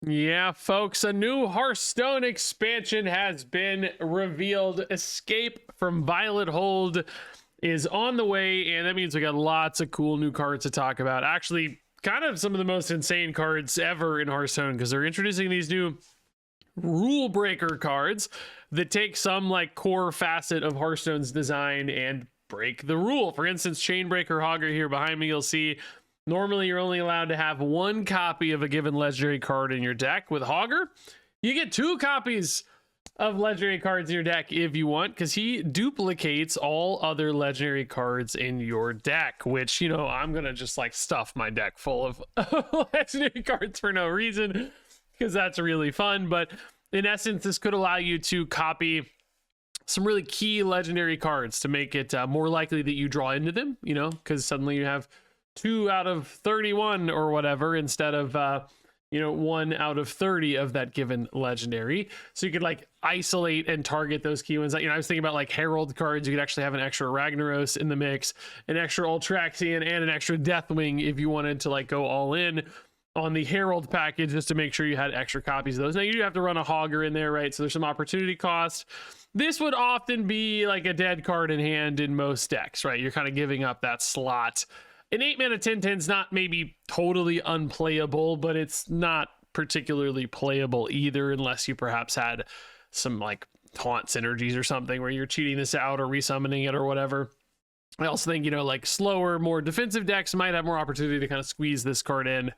Yeah, folks, a new Hearthstone expansion has been revealed. Escape from Violet Hold is on the way, and that means we got lots of cool new cards to talk about. Actually, kind of some of the most insane cards ever in Hearthstone because they're introducing these new rule breaker cards that take some like core facet of Hearthstone's design and break the rule. For instance, Chainbreaker Hogger here behind me, you'll see normally you're only allowed to have one copy of a given legendary card in your deck. With Hogger, you get two copies of legendary cards in your deck if you want, because he duplicates all other legendary cards in your deck, which, you know, I'm gonna just like stuff my deck full of legendary cards for no reason because that's really fun. But in essence, this could allow you to copy some really key legendary cards to make it more likely that you draw into them, you know, because suddenly you have 2 out of 31 or whatever instead of 1 out of 30 of that given legendary. So you could like isolate and target those key ones. I was thinking about like Herald cards. You could actually have an extra Ragnaros in the mix, an extra Ultraxian, and an extra Deathwing if you wanted to like go all in on the Herald package just to make sure you had extra copies of those. Now you do have to run a Hogger in there, right? So there's some opportunity cost. This would often be like a dead card in hand in most decks, right? You're kind of giving up that slot. An 8-mana 10/10 is not maybe totally unplayable, but it's not particularly playable either, unless you perhaps had some like taunt synergies or something where you're cheating this out or resummoning it or whatever. I also think, like slower, more defensive decks might have more opportunity to kind of squeeze this card in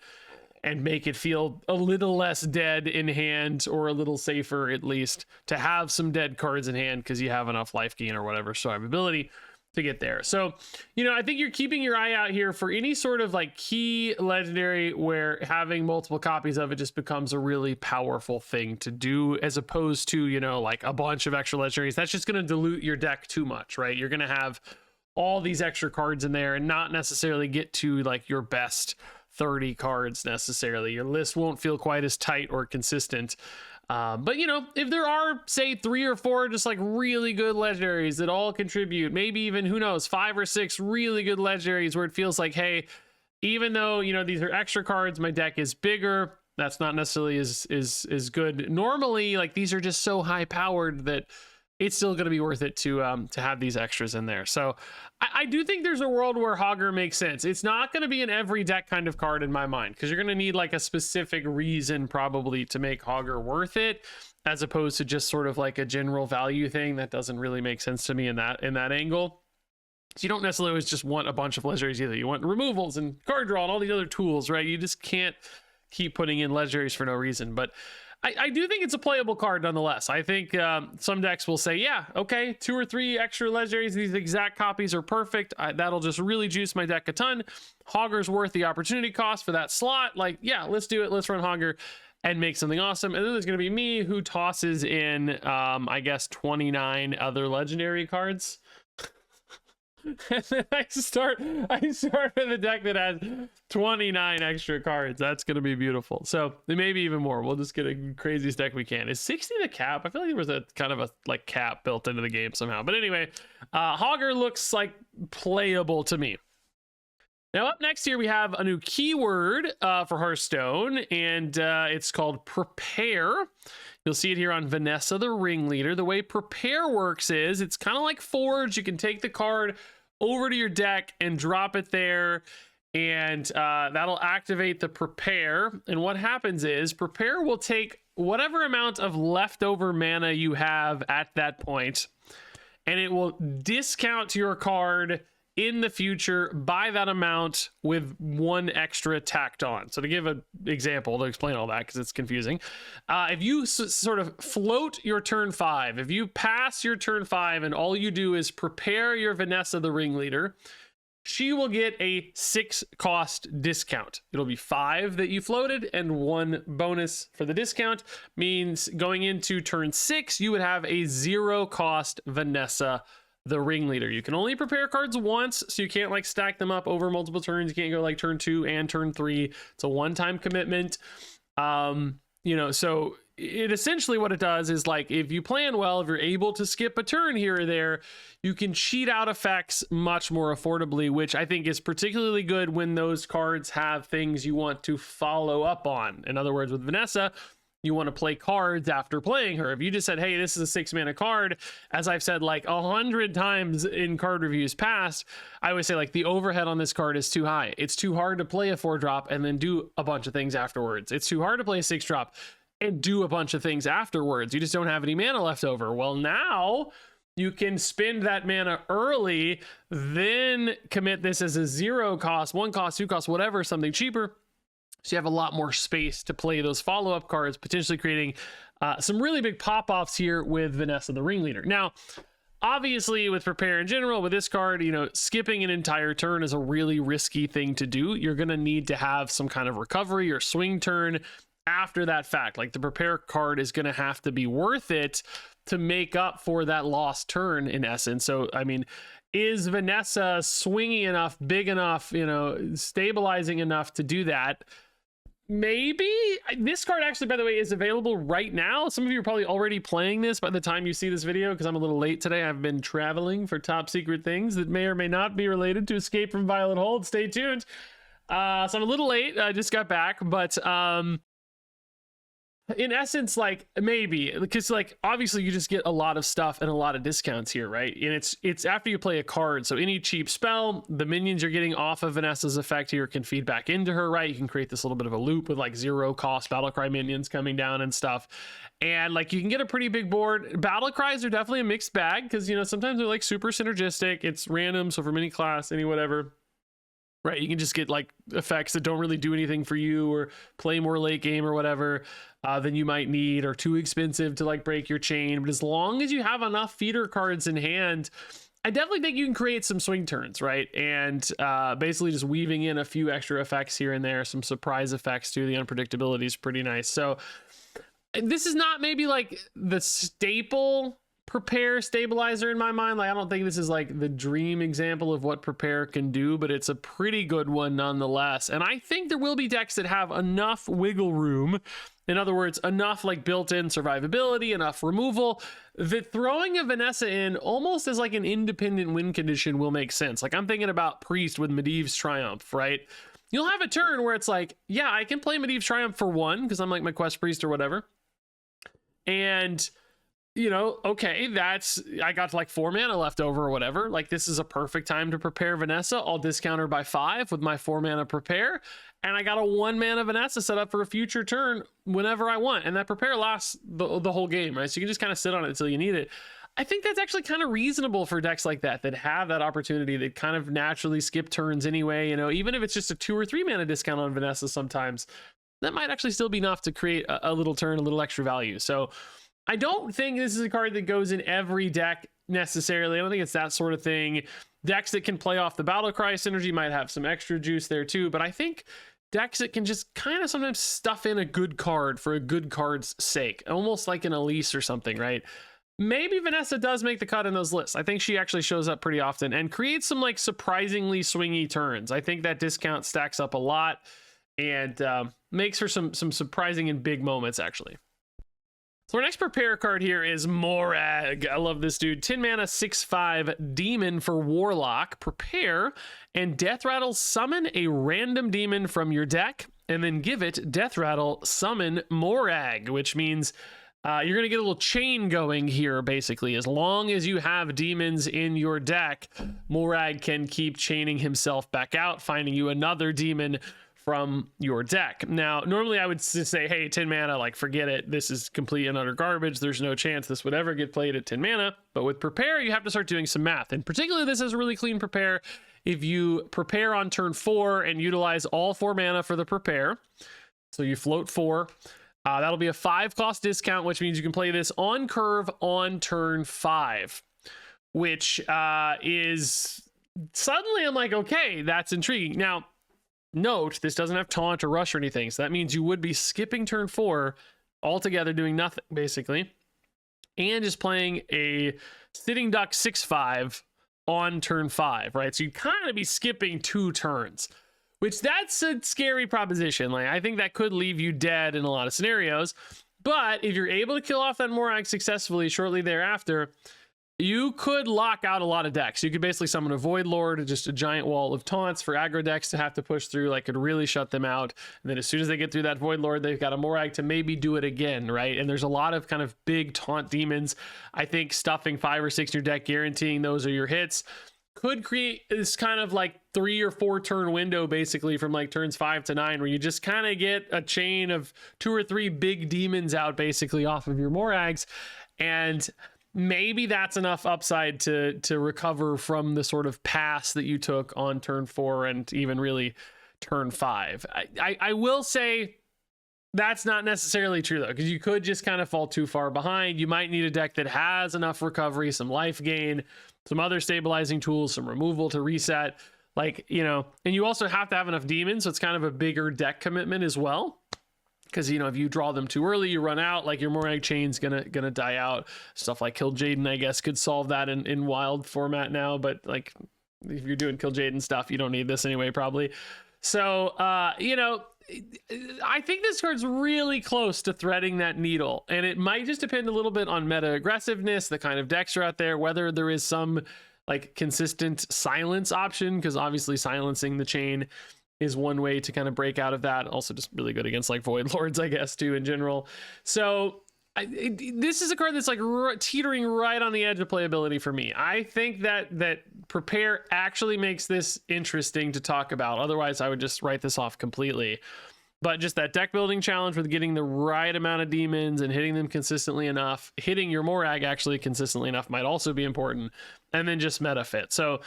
and make it feel a little less dead in hand, or a little safer at least to have some dead cards in hand because you have enough life gain or whatever survivability to get there. So, I think you're keeping your eye out here for any sort of like key legendary where having multiple copies of it just becomes a really powerful thing to do, as opposed to, like a bunch of extra legendaries. That's just going to dilute your deck too much, right? You're going to have all these extra cards in there and not necessarily get to like your best 30 cards necessarily. Your list won't feel quite as tight or consistent. But if there are, say, 3 or 4 just like really good legendaries that all contribute, maybe even, who knows, 5 or 6 really good legendaries where it feels like, hey, even though these are extra cards, my deck is bigger, that's not necessarily is good. Normally, like, these are just so high powered that it's still going to be worth it to have these extras in there. So I do think there's a world where Hogger makes sense. It's not going to be an every deck kind of card in my mind, because you're going to need like a specific reason probably to make Hogger worth it, as opposed to just sort of like a general value thing. That doesn't really make sense to me in that angle. So you don't necessarily always just want a bunch of legendaries either. You want removals and card draw and all these other tools, right? You just can't keep putting in legendaries for no reason. But I do think it's a playable card nonetheless. I think some decks will say, yeah, okay, 2 or 3 extra legendaries, these exact copies are perfect. That'll just really juice my deck a ton. Hogger's worth the opportunity cost for that slot. Like, yeah, let's do it. Let's run Hogger and make something awesome. And then there's going to be me, who tosses in, I guess, 29 other legendary cards. And then I start with a deck that has 29 extra cards. That's going to be beautiful. So maybe even more. We'll just get a craziest deck we can. Is 60 the cap? I feel like there was a kind of a like cap built into the game somehow. But anyway, Hogger looks like playable to me. Now up next here we have a new keyword for Hearthstone, and it's called Prepare. You'll see it here on Vanessa the Ringleader. The way Prepare works is it's kind of like Forge. You can take the card over to your deck and drop it there, and that'll activate the Prepare. And what happens is Prepare will take whatever amount of leftover mana you have at that point, and it will discount your card in the future by that amount with 1 extra tacked on. So to give an example to explain all that, because it's confusing, if you sort of float your turn 5, if you pass your turn 5 and all you do is prepare your Vanessa the Ringleader, she will get a 6 cost discount. It'll be 5 that you floated and 1 bonus for the discount. Means going into turn 6, you would have a 0 cost Vanessa the Ringleader. You can only prepare cards once, so you can't like stack them up over multiple turns. You can't go like turn 2 and turn 3. It's a one-time commitment. So it essentially what it does is, like, if you plan well, if you're able to skip a turn here or there, you can cheat out effects much more affordably, which I think is particularly good when those cards have things you want to follow up on. In other words, with Vanessa, you want to play cards after playing her. If you just said, hey, this is a 6-mana card, as I've said like 100 times in card reviews past, I would say, like, the overhead on this card is too high. It's too hard to play a 4-drop and then do a bunch of things afterwards. It's too hard to play a 6-drop and do a bunch of things afterwards. You just don't have any mana left over. Well, now you can spend that mana early, then commit this as a 0 cost, 1 cost, 2 cost, whatever, something cheaper. So you have a lot more space to play those follow-up cards, potentially creating some really big pop-offs here with Vanessa the Ringleader. Now, obviously, with Prepare in general, with this card, you know, skipping an entire turn is a really risky thing to do. You're going to need to have some kind of recovery or swing turn after that fact. Like, the Prepare card is going to have to be worth it to make up for that lost turn, in essence. So, I mean, is Vanessa swinging enough, big enough, you know, stabilizing enough to do that? Maybe. This card actually, by the way, is available right now. Some of you are probably already playing this by the time you see this video, because I'm a little late today. I've been traveling for top secret things that may or may not be related to Escape from Violet Hold. Stay tuned. So I'm a little late. I just got back, but in essence, like, maybe, because, like, obviously you just get a lot of stuff and a lot of discounts here, right? And it's after you play a card. So any cheap spell, the minions you're getting off of Vanessa's effect here can feed back into her, right? You can create this little bit of a loop with, like, 0 cost Battlecry minions coming down and stuff. And, like, you can get a pretty big board. Battlecries are definitely a mixed bag, because, you know, sometimes they're, like, super synergistic. It's random, so from any class, any whatever, right? You can just get, like, effects that don't really do anything for you, or play more late game or whatever than you might need, or too expensive to, like, break your chain. But as long as you have enough feeder cards in hand, I definitely think you can create some swing turns, right? And basically just weaving in a few extra effects here and there, some surprise effects too. The unpredictability is pretty nice. So this is not maybe like the staple Prepare stabilizer in my mind. Like, I don't think this is like the dream example of what Prepare can do, but it's a pretty good one nonetheless. And I think there will be decks that have enough wiggle room, in other words, enough, like, built-in survivability, enough removal, that throwing a Vanessa in almost as, like, an independent win condition will make sense. Like, I'm thinking about Priest with Medivh's Triumph, right? You'll have a turn where it's like, yeah, I can play Medivh's Triumph for 1 because I'm, like, my Quest Priest or whatever, and, you know, okay, I got like 4 mana left over or whatever. Like, this is a perfect time to prepare Vanessa. I'll discount her by 5 with my 4 mana prepare. And I got a 1 mana Vanessa set up for a future turn whenever I want. And that prepare lasts the whole game, right? So you can just kind of sit on it until you need it. I think that's actually kind of reasonable for decks like that have that opportunity, that kind of naturally skip turns anyway. You know, even if it's just a 2 or 3 mana discount on Vanessa sometimes, that might actually still be enough to create a little turn, a little extra value. So I don't think this is a card that goes in every deck necessarily. I don't think it's that sort of thing. Decks that can play off the Battlecry synergy might have some extra juice there too, but I think decks that can just kind of sometimes stuff in a good card for a good card's sake, almost like an Elise or something, right? Maybe Vanessa does make the cut in those lists. I think she actually shows up pretty often and creates some, like, surprisingly swingy turns. I think that discount stacks up a lot and makes for some surprising and big moments, actually. So our next prepare card here is Morag. I love this dude. 10 mana, 6/5 demon for Warlock. Prepare and Death Rattle summon a random demon from your deck, and then give it Death Rattle summon Morag, which means you're going to get a little chain going here, basically. As long as you have demons in your deck, Morag can keep chaining himself back out, finding you another demon from your deck. Now, normally I would just say, hey, 10 mana, like, forget it. This is complete and utter garbage. There's no chance this would ever get played at 10 mana. But with prepare, you have to start doing some math. And particularly, this is a really clean prepare. If you prepare on turn 4 and utilize all 4 mana for the prepare, so you float 4, that'll be a 5 cost discount, which means you can play this on curve on turn 5, which is suddenly, I'm like, okay, that's intriguing. Now, note, this doesn't have taunt or rush or anything, so that means you would be skipping turn 4 altogether, doing nothing, basically, and just playing a Sitting Duck 6/5 on turn 5, right? So you kind of be skipping 2 turns, which that's a scary proposition. Like, I think that could leave you dead in a lot of scenarios. But if you're able to kill off that Morag successfully shortly thereafter, you could lock out a lot of decks. You could basically summon a Void Lord, just a giant wall of taunts for aggro decks to have to push through, like, could really shut them out. And then as soon as they get through that Void Lord, they've got a Morag to maybe do it again, right? And there's a lot of kind of big taunt demons. I think stuffing 5 or 6 in your deck, guaranteeing those are your hits, could create this kind of like 3 or 4 turn window, basically from like turns 5 to 9, where you just kind of get a chain of 2 or 3 big demons out basically off of your Morags. And maybe that's enough upside to recover from the sort of pass that you took on turn 4 and even really turn 5. I will say that's not necessarily true though, because you could just kind of fall too far behind. You might need a deck that has enough recovery, some life gain, some other stabilizing tools, some removal to reset, like, you know, and you also have to have enough demons. So it's kind of a bigger deck commitment as well. Because, you know, if you draw them too early, you run out, like your Morag chain's gonna die out. Stuff like Kill Jaden, I guess, could solve that in wild format now. But like, if you're doing Kill Jaden stuff, you don't need this anyway, probably. So, you know, I think this card's really close to threading that needle, and it might just depend a little bit on meta aggressiveness, the kind of decks are out there, whether there is some like consistent silence option, because obviously silencing the chain is one way to kind of break out of that. Also just really good against like Void Lords, I guess, too, in general. So this is a card that's like teetering right on the edge of playability for me. I think that Prepare actually makes this interesting to talk about. Otherwise, I would just write this off completely. But just that deck building challenge with getting the right amount of demons and hitting them consistently enough, hitting your Morag actually consistently enough might also be important. And then just meta fit. So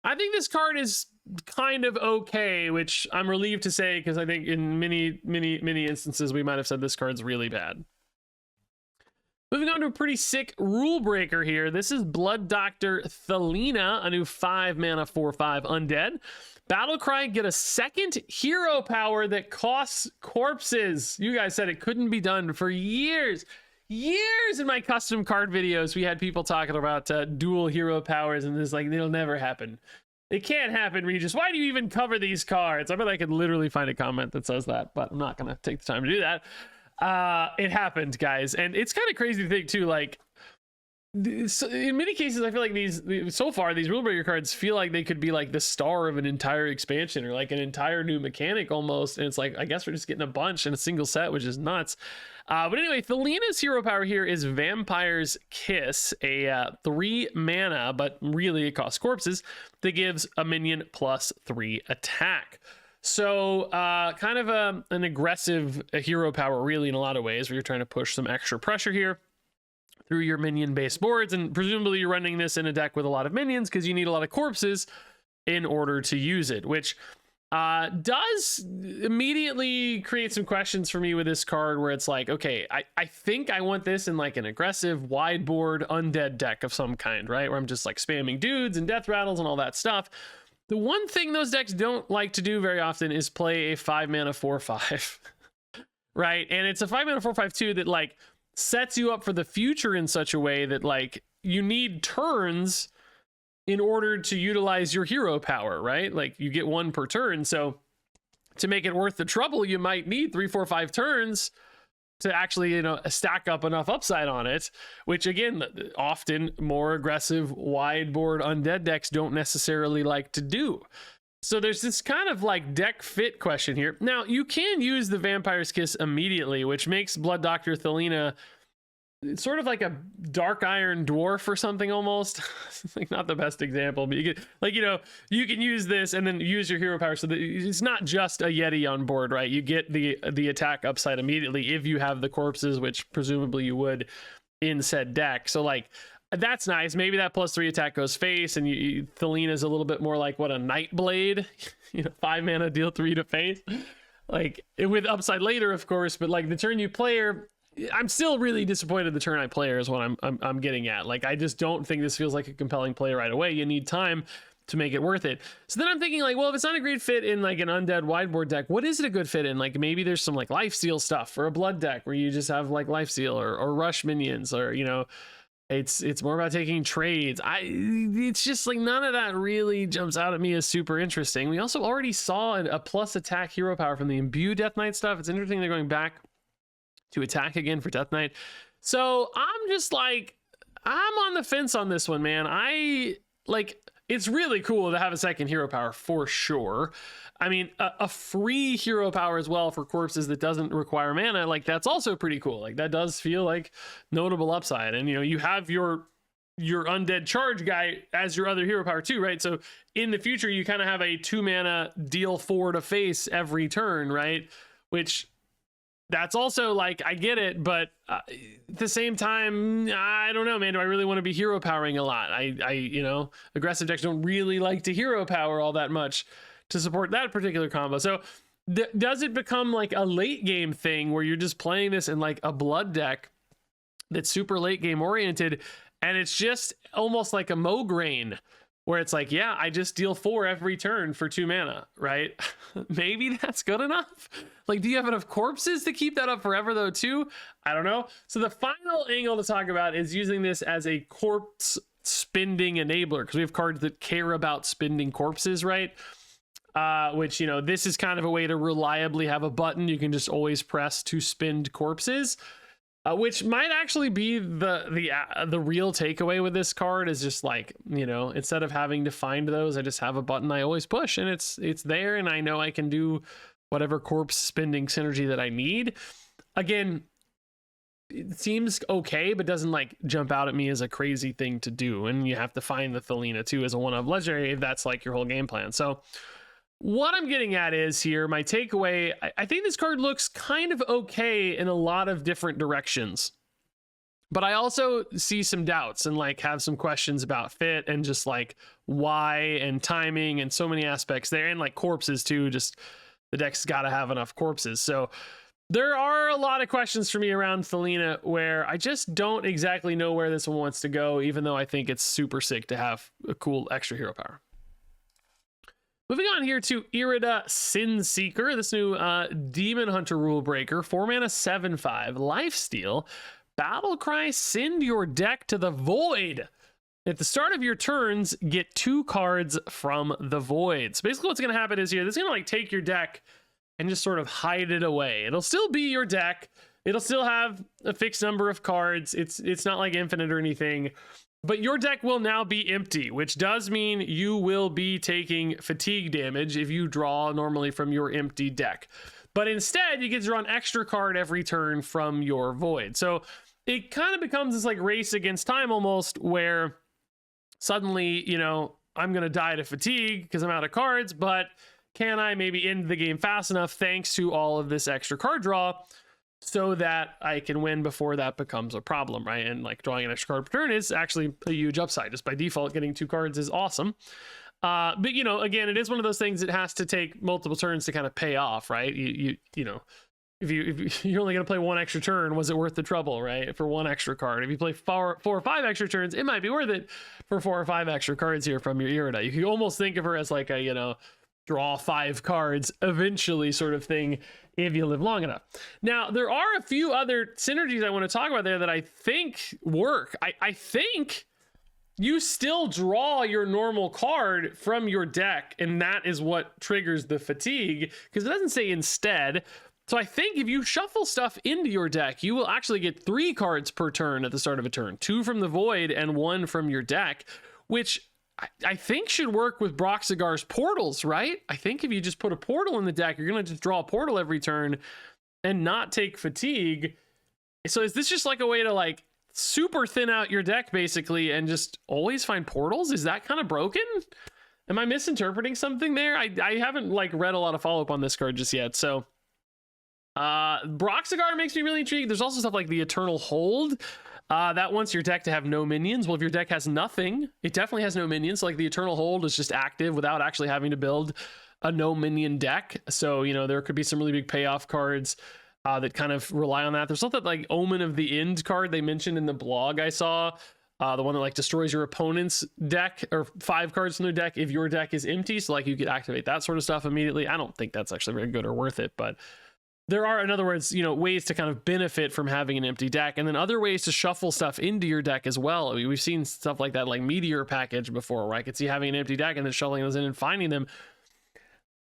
I think this card is kind of okay, which I'm relieved to say, because I think in many instances we might have said this card's really bad. Moving on to a pretty sick rule breaker here. This is Blood Doctor Thelina, a new 5-mana 4/5 undead. Battlecry, get a second hero power that costs corpses. You guys said it couldn't be done for years. In my custom card videos, we had people talking about dual hero powers, and it's like, it'll never happen. It can't happen, Regis. Why do you even cover these cards? I bet I could literally find a comment that says that, but I'm not going to take the time to do that. It happened, guys. And it's kind of crazy to think too, like, in many cases, I feel like these rule breaker cards feel like they could be like the star of an entire expansion or like an entire new mechanic almost. And it's like, I guess we're just getting a bunch in a single set, which is nuts. But anyway, Thelina's hero power here is Vampire's Kiss, a 3 mana, but really it costs corpses, that gives a minion +3 attack. So kind of an aggressive hero power, really, in a lot of ways, where you're trying to push some extra pressure here through your minion based boards, and presumably you're running this in a deck with a lot of minions because you need a lot of corpses in order to use it, which does immediately create some questions for me with this card, where it's like, okay, I think I want this in like an aggressive wide board undead deck of some kind, right, where I'm just like spamming dudes and death rattles and all that stuff. The one thing those decks don't like to do very often is play a 5-mana 4/5 right, and it's a 5-mana 4/5 too that like sets you up for the future in such a way that like you need turns in order to utilize your hero power, right? Like you get 1 per turn. So to make it worth the trouble, you might need 3, 4, 5 turns to actually, you know, stack up enough upside on it, which again, often more aggressive wide board undead decks don't necessarily like to do. So there's this kind of like deck fit question here. Now you can use the Vampire's Kiss immediately, which makes Blood Doctor Thelina sort of like a Dark Iron Dwarf or something almost. Like not the best example, but you get like, you know, you can use this and then use your hero power so that it's not just a Yeti on board, right? You get the attack upside immediately if you have the corpses, which presumably you would in said deck. So like, that's nice. Maybe that +3 attack goes face, and Thelina is a little bit more like what a Nightblade, you know, 5 mana, deal 3 to face, like with upside later, of course. But like the turn you play her, I'm still really disappointed the turn I play her is what I'm getting at. Like I just don't think this feels like a compelling play right away. You need time to make it worth it. So then I'm thinking like, well, if it's not a great fit in like an undead wideboard deck, what is it a good fit in? Like maybe there's some like lifesteal stuff for a blood deck where you just have like lifesteal or rush minions, or you know, it's more about taking trades. It's just like none of that really jumps out at me as super interesting. We also already saw a plus attack hero power from the Imbue Death Knight stuff. It's interesting they're going back to attack again for Death Knight. So I'm just like, I'm on the fence on this one, man. It's really cool to have a second hero power for sure. I mean, a free hero power as well for corpses that doesn't require mana, like that's also pretty cool. Like that does feel like notable upside. And you have your undead charge guy as your other hero power too, right? So in the future, you kind of have a 2 mana deal 4 to face every turn, right? Which that's also like, I get it, but at the same time, I don't know, man. Do I really want to be hero powering a lot? Aggressive decks don't really like to hero power all that much to support that particular combo. So does it become like a late game thing where you're just playing this in like a blood deck that's super late game oriented, and it's just almost like a Mograine where it's like, yeah, I just deal 4 every turn for 2 mana, right? Maybe that's good enough. Like, do you have enough corpses to keep that up forever though too? I don't know. So the final angle to talk about is using this as a corpse spending enabler, because we have cards that care about spending corpses, right? Which, this is kind of a way to reliably have a button you can just always press to spend corpses. Which might actually be the real takeaway with this card, is just like, instead of having to find those, I just have a button I always push, and it's there, and I know I can do whatever corpse spending synergy that I need. Again, it seems okay, but doesn't like jump out at me as a crazy thing to do. And you have to find the Thelina too as a one-of legendary if that's like your whole game plan. So what I'm getting at is here, my takeaway, I think this card looks kind of okay in a lot of different directions, but I also see some doubts and like have some questions about fit and just like why and timing and so many aspects there, and like corpses too. Just the deck's got to have enough corpses. So there are a lot of questions for me around Thelina where I just don't exactly know where this one wants to go, even though I think it's super sick to have a cool extra hero power. Moving on here to Irida Sinseeker, this new Demon Hunter rule breaker, 4 mana, 7/5, lifesteal, battle cry, send your deck to the void. At the start of your turns, get 2 cards from the void. So basically what's going to happen is here, this is going to like take your deck and just sort of hide it away. It'll still be your deck. It'll still have a fixed number of cards. It's not like infinite or anything. But your deck will now be empty, which does mean you will be taking fatigue damage if you draw normally from your empty deck. But instead, you get to draw an extra card every turn from your void. So it kind of becomes this like race against time almost, where suddenly, I'm going to die to fatigue because I'm out of cards, but can I maybe end the game fast enough thanks to all of this extra card draw, so that I can win before that becomes a problem, right? And like drawing an extra card per turn is actually a huge upside. Just by default, getting 2 cards is awesome. But again, it is one of those things that has to take multiple turns to kind of pay off, right? If you're only going to play 1 extra turn, was it worth the trouble, right? For 1 extra card. If you play 4 or 5 extra turns, it might be worth it for 4 or 5 extra cards here from your Irida. You could almost think of her as like a, draw 5 cards eventually sort of thing if you live long enough. Now, there are a few other synergies I want to talk about there that I think work. I think you still draw your normal card from your deck, and that is what triggers the fatigue, because it doesn't say instead. So I think if you shuffle stuff into your deck, you will actually get 3 cards per turn at the start of a turn, 2 from the void and 1 from your deck, which I think should work with Broxigar's portals, right? I think if you just put a portal in the deck, you're going to just draw a portal every turn and not take fatigue. So is this just like a way to like super thin out your deck basically and just always find portals? Is that kind of broken? Am I misinterpreting something there? I haven't like read a lot of follow-up on this card just yet. So Broxigar makes me really intrigued. There's also stuff like the Eternal Hold. That wants your deck to have no minions. Well, if your deck has nothing, it definitely has no minions. So, like the Eternal Hold is just active without actually having to build a no minion deck. So, there could be some really big payoff cards that kind of rely on that. There's something like Omen of the End card they mentioned in the blog I saw. The one that like destroys your opponent's deck, or 5 cards from their deck if your deck is empty. So like you could activate that sort of stuff immediately. I don't think that's actually very good or worth it, but there are, in other words, ways to kind of benefit from having an empty deck, and then other ways to shuffle stuff into your deck as well. I mean, we've seen stuff like that, like Meteor package before, where I could see having an empty deck and then shuffling those in and finding them.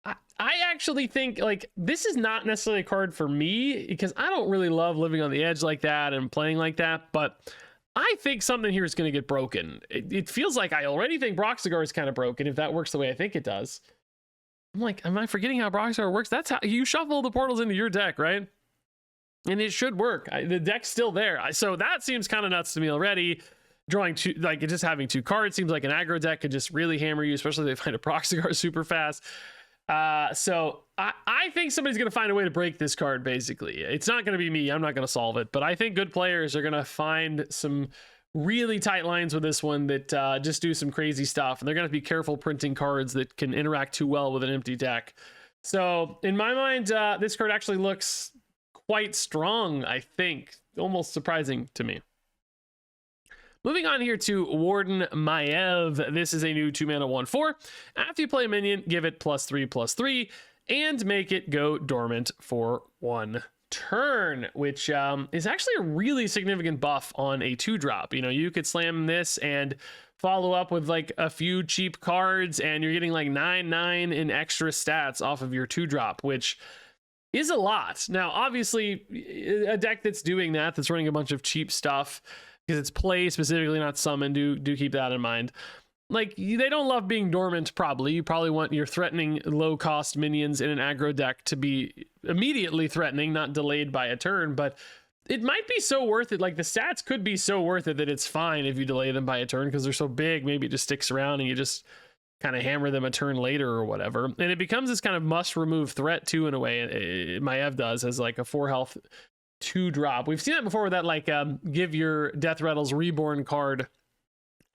I actually think like this is not necessarily a card for me because I don't really love living on the edge like that and playing like that, but I think something here is going to get broken. It feels like I already think Broxigar is kind of broken if that works the way I think it does. I'm like, am I forgetting how Broxigar works? That's how you shuffle the portals into your deck, right? And it should work. The deck's still there. So that seems kind of nuts to me already. Drawing two, like just having 2 cards seems like an aggro deck could just really hammer you, especially if they find a Proxigar super fast. So I think somebody's going to find a way to break this card, basically. It's not going to be me. I'm not going to solve it. But I think good players are going to find some really tight lines with this one that just do some crazy stuff. And they're going to be careful printing cards that can interact too well with an empty deck. So in my mind, this card actually looks quite strong, I think. Almost surprising to me. Moving on here to Warden Maev. This is a new 2-mana 1/4. After you play a minion, give it +3/+3 and make it go dormant for 1 turn, which is actually a really significant buff on a 2-drop. You know, you could slam this and follow up with like a few cheap cards and you're getting like 9/9 in extra stats off of your 2-drop, which is a lot. Now, obviously, a deck that's doing that, that's running a bunch of cheap stuff, because it's play specifically, not summon, do keep that in mind. Like, they don't love being dormant, probably. You probably want your threatening low-cost minions in an aggro deck to be immediately threatening, not delayed by a turn, but it might be so worth it. Like, the stats could be so worth it that it's fine if you delay them by a turn, because they're so big, maybe it just sticks around and you just kind of hammer them a turn later or whatever. And it becomes this kind of must-remove threat, too, in a way. Maev does, as like a 4-health 2-drop. We've seen that before with that, like, give your Death Rattles Reborn card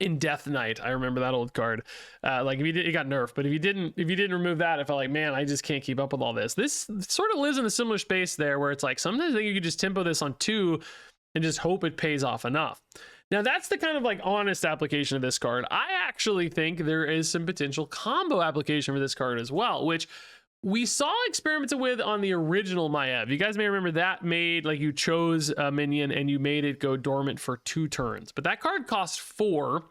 in Death Knight. I remember that old card. Like, if you did, it got nerfed, but if you didn't remove that, I felt like, man, I just can't keep up with all this. This sort of lives in a similar space there, where it's like sometimes I think you could just tempo this on 2 and just hope it pays off enough. Now, that's the kind of like honest application of this card. I actually think there is some potential combo application for this card as well, which we saw experimented with on the original Maev. You guys may remember that made, like, you chose a minion and you made it go dormant for 2 turns. But that card cost 4.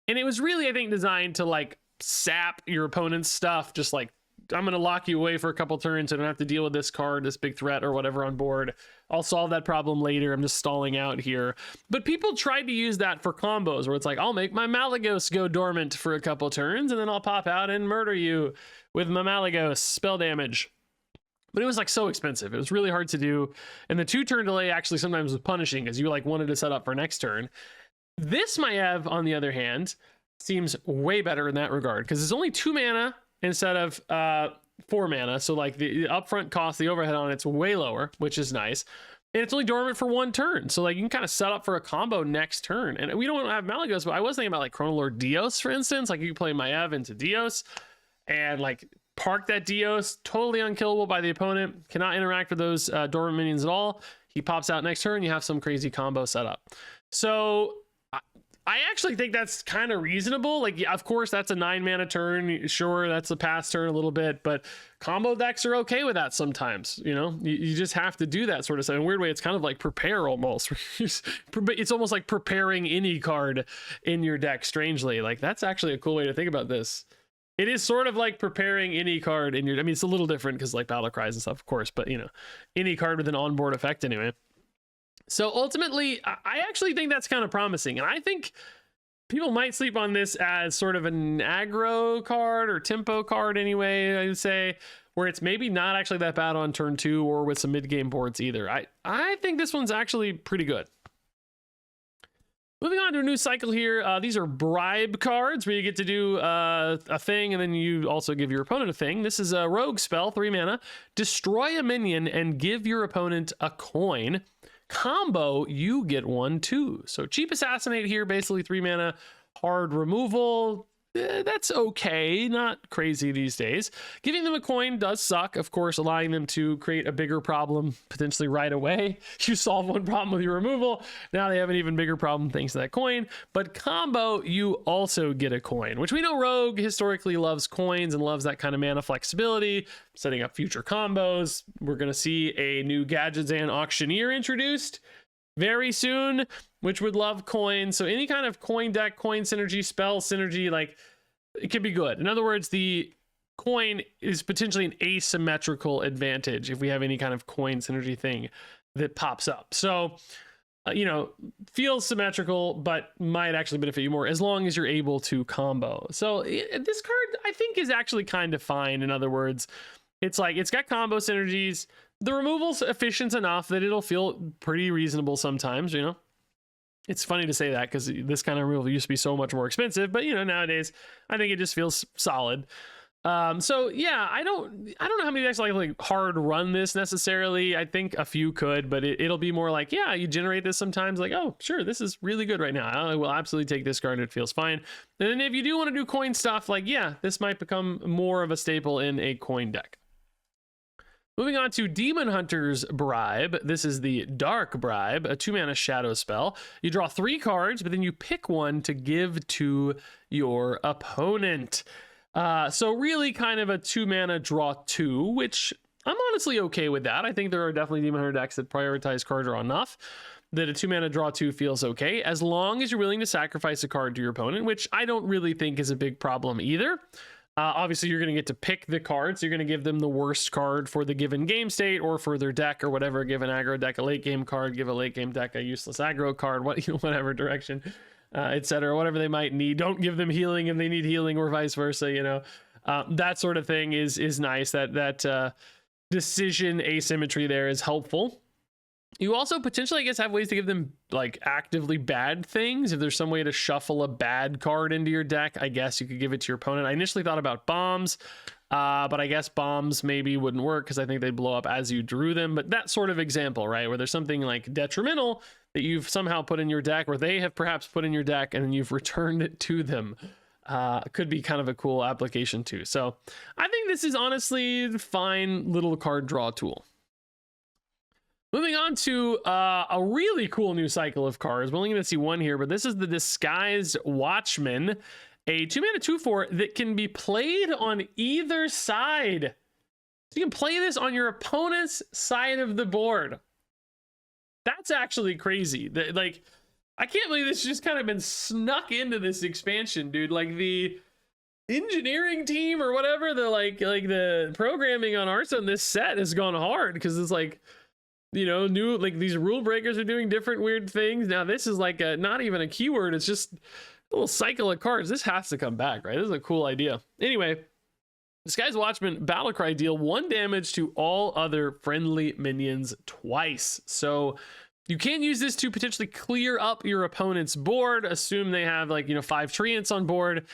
And it was really, I think, designed to, like, sap your opponent's stuff. Just like, I'm going to lock you away for a couple turns. I don't have to deal with this card, this big threat or whatever on board. I'll solve that problem later. I'm just stalling out here. But people tried to use that for combos where it's like, I'll make my Malagos go dormant for a couple turns and then I'll pop out and murder you with my Malagos spell damage. But it was like so expensive. It was really hard to do. And the 2-turn delay actually sometimes was punishing because you like wanted to set up for next turn. This Maev, on the other hand, seems way better in that regard because it's only 2 mana instead of 4 mana. So like the upfront cost, the overhead on it's way lower, which is nice. And it's only dormant for 1 turn. So like you can kind of set up for a combo next turn. And we don't have Malagos, but I was thinking about like Chronolord Dios, for instance. Like you could play Maev into Dios and like park that Dios, totally unkillable by the opponent, cannot interact with those dormant minions at all. He pops out next turn, you have some crazy combo set up. So I actually think that's kind of reasonable. Like, yeah, of course, that's a 9-mana turn. Sure, that's a pass turn a little bit, but combo decks are okay with that sometimes. You know, you just have to do that sort of stuff. In a weird way, it's kind of like prepare almost. It's almost like preparing any card in your deck, strangely. Like, that's actually a cool way to think about this. It is sort of like preparing any card in your... I mean, it's a little different because like battle cries and stuff, of course, but, you know, any card with an onboard effect anyway. So ultimately, I actually think that's kind of promising. And I think people might sleep on this as sort of an aggro card or tempo card anyway, I would say, where it's maybe not actually that bad on turn 2 or with some mid-game boards either. I think this one's actually pretty good. Moving on to a new cycle here. These are bribe cards where you get to do a thing and then you also give your opponent a thing. This is a rogue spell, 3 mana. Destroy a minion and give your opponent a coin. Combo, you get 1 too. So cheap assassinate here, basically 3 mana, hard removal. That's okay, not crazy these days. Giving them a coin does suck, of course, allowing them to create a bigger problem potentially right away. You solve one problem with your removal, now they have an even bigger problem thanks to that coin. But combo, you also get a coin, which we know Rogue historically loves coins and loves that kind of mana flexibility, setting up future combos. We're going to see a new Gadgetzan Auctioneer introduced very soon, which would love coins. So any kind of coin deck, coin synergy, spell synergy, like, it could be good. In other words, the coin is potentially an asymmetrical advantage if we have any kind of coin synergy thing that pops up. So, you know, feels symmetrical, but might actually benefit you more as long as you're able to combo. So this card, I think, is actually kind of fine. In other words, it's like, it's got combo synergies. The removal's efficient enough that it'll feel pretty reasonable sometimes, you know? It's funny to say that because this kind of removal used to be so much more expensive, but you know, nowadays I think it just feels solid. So yeah, I don't know how many decks like hard run this necessarily. I think a few could, but it'll be more like, yeah, you generate this sometimes like, oh sure, this is really good right now, I will absolutely take this card and it feels fine. And then if you do want to do coin stuff, like yeah, this might become more of a staple in a coin deck. Moving on to Demon Hunter's Bribe. This is the Dark Bribe, a 2-mana shadow spell. You draw 3 cards, but then you pick one to give to your opponent. So really kind of a 2-mana draw 2, which I'm honestly okay with that. I think there are definitely Demon Hunter decks that prioritize card draw enough that a 2-mana draw 2 feels okay, as long as you're willing to sacrifice a card to your opponent, which I don't really think is a big problem either. Obviously, you're going to get to pick the cards. You're going to give them the worst card for the given game state or for their deck or whatever. Give an aggro deck a late game card. Give a late game deck a useless aggro card. Whatever direction, etc. Whatever they might need. Don't give them healing if they need healing or vice versa. You know, that sort of thing is nice. That decision asymmetry there is helpful. You also potentially, I guess, have ways to give them like actively bad things. If there's some way to shuffle a bad card into your deck, I guess you could give it to your opponent. I initially thought about bombs, but I guess bombs maybe wouldn't work because I think they blow up as you drew them. But that sort of example, right, where there's something like detrimental that you've somehow put in your deck, or they have perhaps put in your deck, and then you've returned it to them. Could be kind of a cool application too. So I think this is honestly a fine little card draw tool. Moving on to a really cool new cycle of cards. We're only going to see one here, but this is the Disguised Watchman, a 2-mana 2/4 that can be played on either side. So you can play this on your opponent's side of the board. That's actually crazy. Like, I can't believe this just kind of been snuck into this expansion, dude. Like the engineering team or whatever, the like the programming on Hearthstone, this set has gone hard because it's like, you know, new, like these rule breakers are doing different weird things. Now this is like not even a keyword. It's just a little cycle of cards. This has to come back, right? This is a cool idea. Anyway, Disguised Watchman, Battlecry, deal 1 damage to all other friendly minions twice. So you can use this to potentially clear up your opponent's board. Assume they have like, you know, 5 treants on board.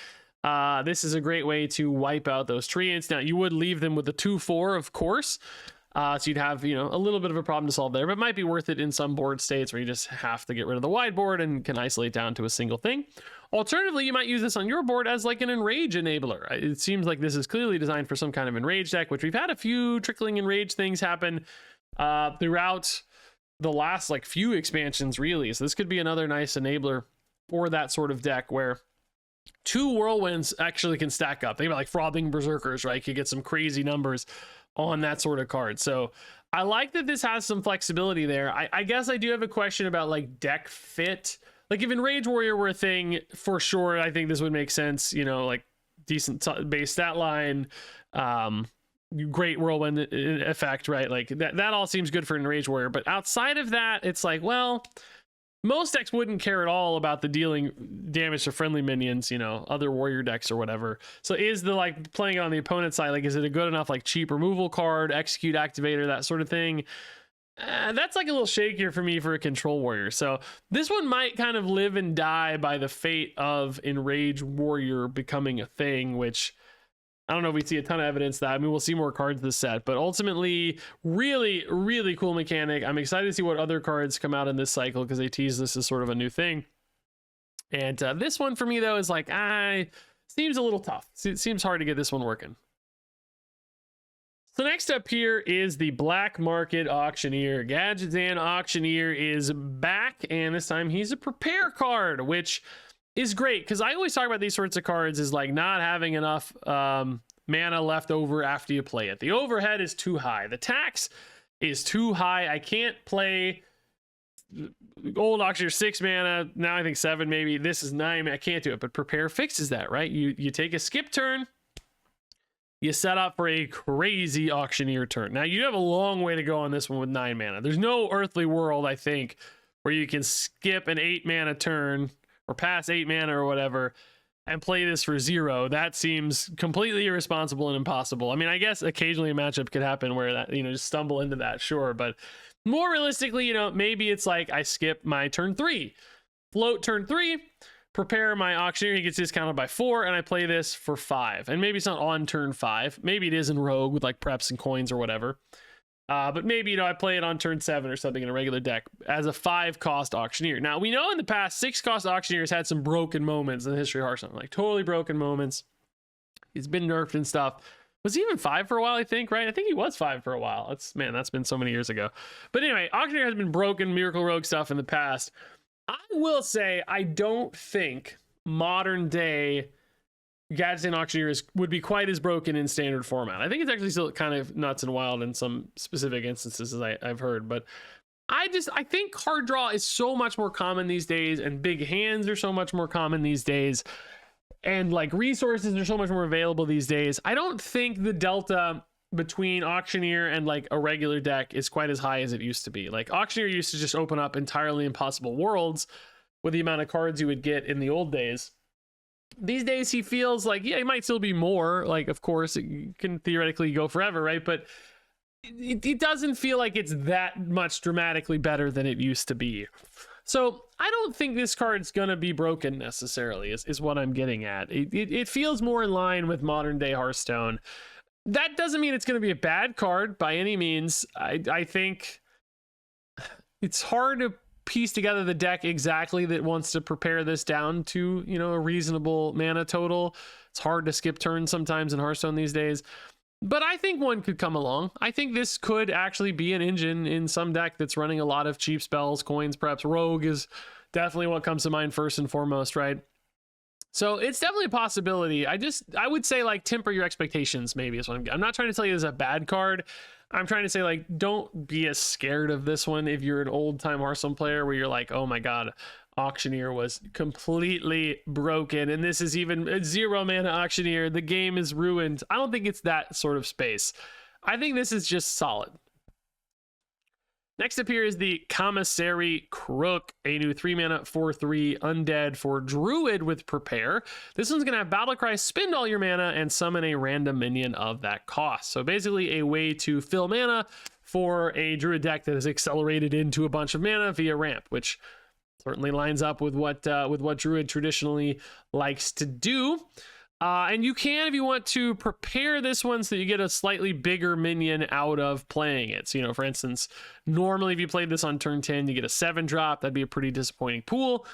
This is a great way to wipe out those treants. Now you would leave them with a 2/4, of course. So you'd have, you know, a little bit of a problem to solve there, but it might be worth it in some board states where you just have to get rid of the wide board and can isolate down to a single thing. Alternatively, you might use this on your board as like an enrage enabler. It seems like this is clearly designed for some kind of enrage deck, which we've had a few trickling enrage things happen throughout the last like few expansions, really. So this could be another nice enabler for that sort of deck where 2 whirlwinds actually can stack up. Think about like Frothing Berserkers, right? You could get some crazy numbers on that sort of card. So I like that this has some flexibility there. I guess I do have a question about like deck fit. Like if Enrage Warrior were a thing, for sure, I think this would make sense. You know, like decent base stat line, great whirlwind effect, right? Like that all seems good for Enrage Warrior. But outside of that, it's like, well, most decks wouldn't care at all about the dealing damage to friendly minions, you know, other warrior decks or whatever. So is the like playing it on the opponent's side, like is it a good enough like cheap removal card, execute activator, that sort of thing? That's like a little shakier for me for a control warrior. So this one might kind of live and die by the fate of Enrage Warrior becoming a thing, which I don't know if we see a ton of evidence that. I mean, we'll see more cards this set, but ultimately, really, really cool mechanic. I'm excited to see what other cards come out in this cycle because they tease this as sort of a new thing. And this one for me, though, is like, seems a little tough. It seems hard to get this one working. So next up here is the Black Market Auctioneer. Gadgetzan Auctioneer is back, and this time he's a prepare card, which is great because I always talk about these sorts of cards as like not having enough mana left over after you play it. The overhead is too high. The tax is too high. I can't play Old Auctioneer 6 mana. Now I think 7 maybe. This is 9. I can't do it, but prepare fixes that, right? You take a skip turn. you set up for a crazy Auctioneer turn. Now, you have a long way to go on this one with 9 mana. There's no earthly world, I think, where you can skip an 8 mana turn or pass 8 mana or whatever and play this for 0. That seems completely irresponsible and impossible. I mean, I guess occasionally a matchup could happen where that, just stumble into that, sure. But more realistically, maybe it's like I skip my turn 3, float turn 3, prepare my Auctioneer, he gets discounted by 4, and I play this for 5. And maybe it's not on turn 5. Maybe it is in Rogue with like preps and coins or whatever. But maybe, I play it on turn 7 or something in a regular deck as a 5-cost Auctioneer. Now, we know in the past, 6-cost Auctioneers had some broken moments in the history of Hearthstone. Like, totally broken moments. He's been nerfed and stuff. Was he even 5 for a while, I think, right? I think he was 5 for a while. That's been so many years ago. But anyway, Auctioneer has been broken, Miracle Rogue stuff in the past. I will say, I don't think modern day Gadsden Auctioneers would be quite as broken in standard format. I think it's actually still kind of nuts and wild in some specific instances, as I've heard. But I think card draw is so much more common these days, and big hands are so much more common these days, and like resources are so much more available these days. I don't think the delta between Auctioneer and like a regular deck is quite as high as it used to be. Like, Auctioneer used to just open up entirely impossible worlds with the amount of cards you would get in the old days. These days he feels like, yeah, he might still be more, like, of course it can theoretically go forever, right? But it doesn't feel like it's that much dramatically better than it used to be. So I don't think this card's gonna be broken necessarily, is what I'm getting at. It feels more in line with modern day Hearthstone. That doesn't mean it's going to be a bad card by any means. I think it's hard to piece together the deck exactly that wants to prepare this down to, a reasonable mana total. It's hard to skip turns sometimes in Hearthstone these days. But I think one could come along. I think this could actually be an engine in some deck that's running a lot of cheap spells, coins, preps. Rogue is definitely what comes to mind first and foremost, right? So it's definitely a possibility. I would say, like, temper your expectations, maybe is what I'm not trying to tell you it's a bad card. I'm trying to say, like, don't be as scared of this one if you're an old time Hearthstone player where you're like, oh my God, Auctioneer was completely broken and this is even a 0 mana Auctioneer. The game is ruined. I don't think it's that sort of space. I think this is just solid. Next up here is the Commissary Crook, a new 3-mana 4/3 undead for Druid with Prepare. This one's going to have Battlecry, spend all your mana, and summon a random minion of that cost. So basically a way to fill mana for a Druid deck that is accelerated into a bunch of mana via ramp, which certainly lines up with what Druid traditionally likes to do. And you can, if you want to, prepare this one so that you get a slightly bigger minion out of playing it. So, for instance, normally if you played this on turn 10, you get a 7-drop. That'd be a pretty disappointing pool.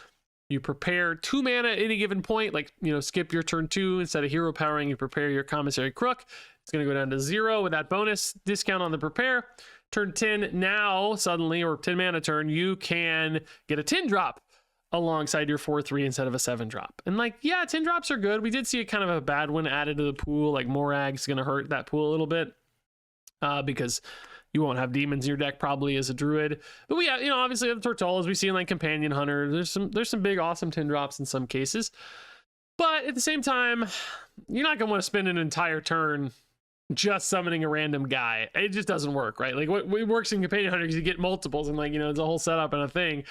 You prepare 2 mana at any given point, like, skip your turn 2. Instead of hero powering, you prepare your Commissary Crook. It's going to go down to 0 with that bonus discount on the prepare. Turn 10 now, suddenly, or 10 mana turn, you can get a 10-drop alongside your 4/3 instead of a 7-drop. And like, yeah, 10 drops are good. We did see a kind of a bad one added to the pool. Like, Morag's going to hurt that pool a little bit because you won't have demons in your deck probably as a Druid. But we have, obviously the Tortolas we see in like Companion Hunter. There's some big awesome 10 drops in some cases. But at the same time, you're not going to want to spend an entire turn just summoning a random guy. It just doesn't work, right? Like, what works in Companion Hunter is you get multiples and, like, it's a whole setup and a thing.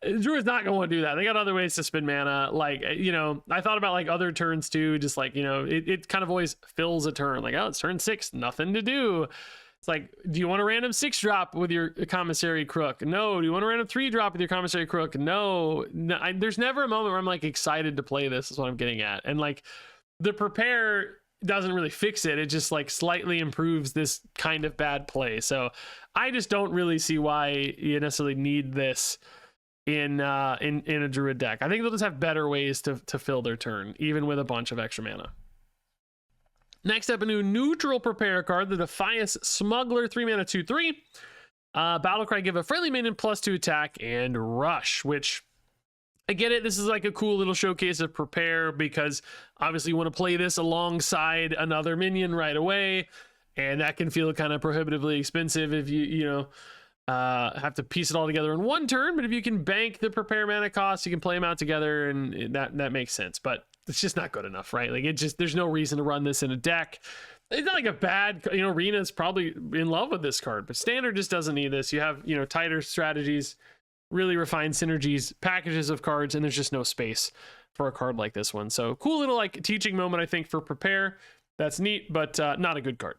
Druid's not going to want to do that. They got other ways to spend mana. Like, I thought about like other turns too, just like, it kind of always fills a turn. Like, oh, it's turn 6, nothing to do. It's like, do you want a random 6-drop with your Commissary Crook? No. Do you want a random 3-drop with your Commissary Crook? No. There's never a moment where I'm like excited to play this, is what I'm getting at. And like, the prepare doesn't really fix it. It just like slightly improves this kind of bad play. So I just don't really see why you necessarily need this in a Druid deck. I think they'll just have better ways to fill their turn, even with a bunch of extra mana. Next up, a new neutral prepare card, the Defias Smuggler, 3-mana 2/3. Battlecry, give a friendly minion +2 attack and rush, which I get it. This is like a cool little showcase of prepare because obviously you want to play this alongside another minion right away, and that can feel kind of prohibitively expensive if you have to piece it all together in one turn. But if you can bank the prepare mana costs, you can play them out together, and that makes sense. But it's just not good enough, right? Like, there's no reason to run this in a deck. it's not like a bad, you know, Rena's probably in love with this card, but Standard just doesn't need this. You have, you know, tighter strategies, really refined synergies, packages of cards, and there's just no space for a card like this one. So cool little like teaching moment, I think, for Prepare. That's neat, but not a good card.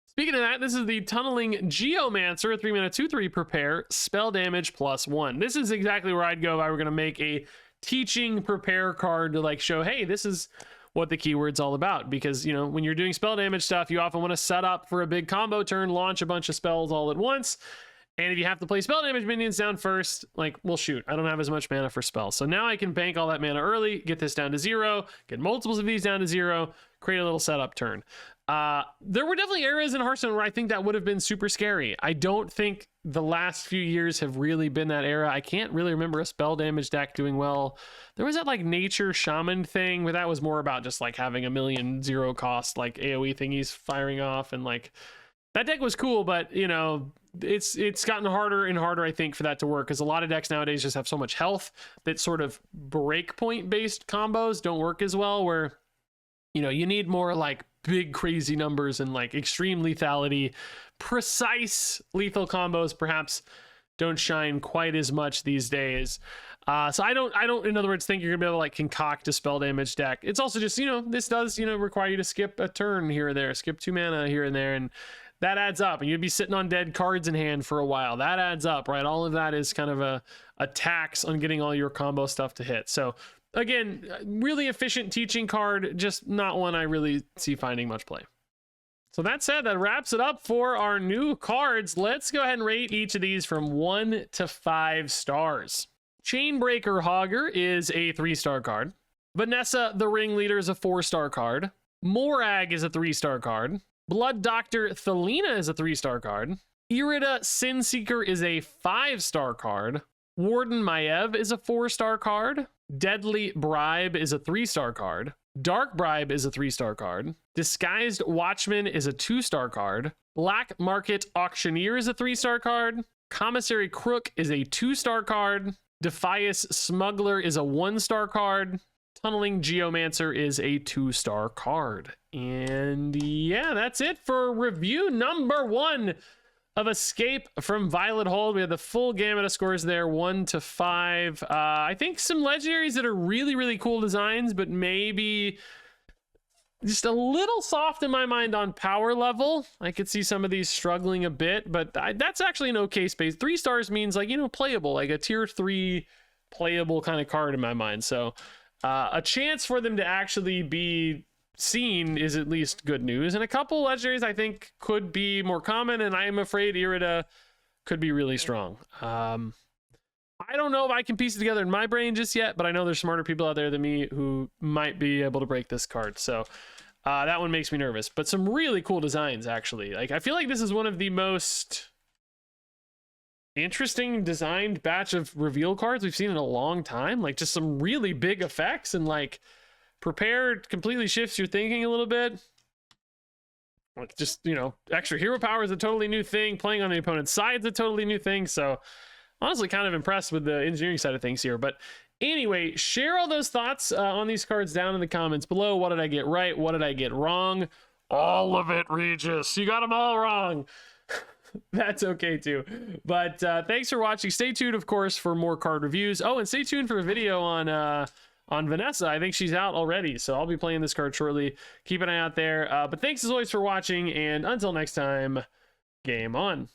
Speaking of that, this is the Tunneling Geomancer, 3-mana 2/3 Prepare, spell damage +1. This is exactly where I'd go if I were going to make a teaching Prepare card to like show, hey, this is what the keyword's all about. Because, you know, when you're doing spell damage stuff, you often want to set up for a big combo turn, launch a bunch of spells all at once. And if you have to play spell damage minions down first, like, well, shoot, I don't have as much mana for spells. So now I can bank all that mana early, get this down to 0, get multiples of these down to 0, create a little setup turn. There were definitely eras in Hearthstone where I think that would have been super scary. I don't think the last few years have really been that era. I can't really remember a spell damage deck doing well. There was that like nature shaman thing where that was more about just like having a million 0 cost like AoE thingies firing off, and like that deck was cool, but you know, it's gotten harder and harder, I think, for that to work, because a lot of decks nowadays just have so much health that sort of breakpoint based combos don't work as well, where, you know, you need more like big crazy numbers and like extreme lethality. Precise lethal combos perhaps don't shine quite as much these days. So I don't in other words think you're gonna be able to like concoct a spell damage deck. It's also just, you know, this does, you know, require you to skip a turn here or there, skip 2 mana here and there, and that adds up, and you'd be sitting on dead cards in hand for a while. That adds up, right? All of that is kind of a tax on getting all your combo stuff to hit. So again, really efficient teaching card, just not one I really see finding much play. So that said, that wraps it up for our new cards. Let's go ahead and rate each of these from 1 to 5 stars. Chainbreaker Hogger is a 3-star card. Vanessa the Ringleader is a 4-star card. Morag is a 3-star card. Blood Doctor Thelina is a 3-star card. Irida Sinseeker is a 5-star card. Warden Maev is a 4-star card. Deadly Bribe is a 3-star card. Dark Bribe is a 3-star card. Disguised Watchman is a 2-star card. Black Market Auctioneer is a 3-star card. Commissary Crook is a 2-star card. Defias Smuggler is a 1-star card. Tunneling Geomancer is a 2-star card. And yeah, that's it for review number 1 of Escape from Violet Hold. We had the full gamut of scores there, 1 to 5. I think some legendaries that are really, really cool designs, but maybe just a little soft in my mind on power level. I could see some of these struggling a bit, but that's actually an okay space. 3 stars means like, you know, playable, like a tier 3 playable kind of card in my mind. So a chance for them to actually be seen is at least good news. And a couple legendaries I think could be more common, and I am afraid Irida could be really strong. I don't know if I can piece it together in my brain just yet, but I know there's smarter people out there than me who might be able to break this card. So that one makes me nervous, but some really cool designs actually. Like, I feel like this is one of the most interesting designed batch of reveal cards we've seen in a long time. Like, just some really big effects, and like Prepared completely shifts your thinking a little bit. Like, just, you know, extra hero power is a totally new thing. Playing on the opponent's side is a totally new thing. So honestly kind of impressed with the engineering side of things here. But anyway, share all those thoughts on these cards down in the comments below. What did I get right? What did I get wrong? All of it, Regis. You got them all wrong. That's okay too. But thanks for watching. Stay tuned, of course, for more card reviews. Oh, and stay tuned for a video on Vanessa. I think she's out already, so I'll be playing this card shortly. Keep an eye out there. But thanks as always for watching, and until next time, game on.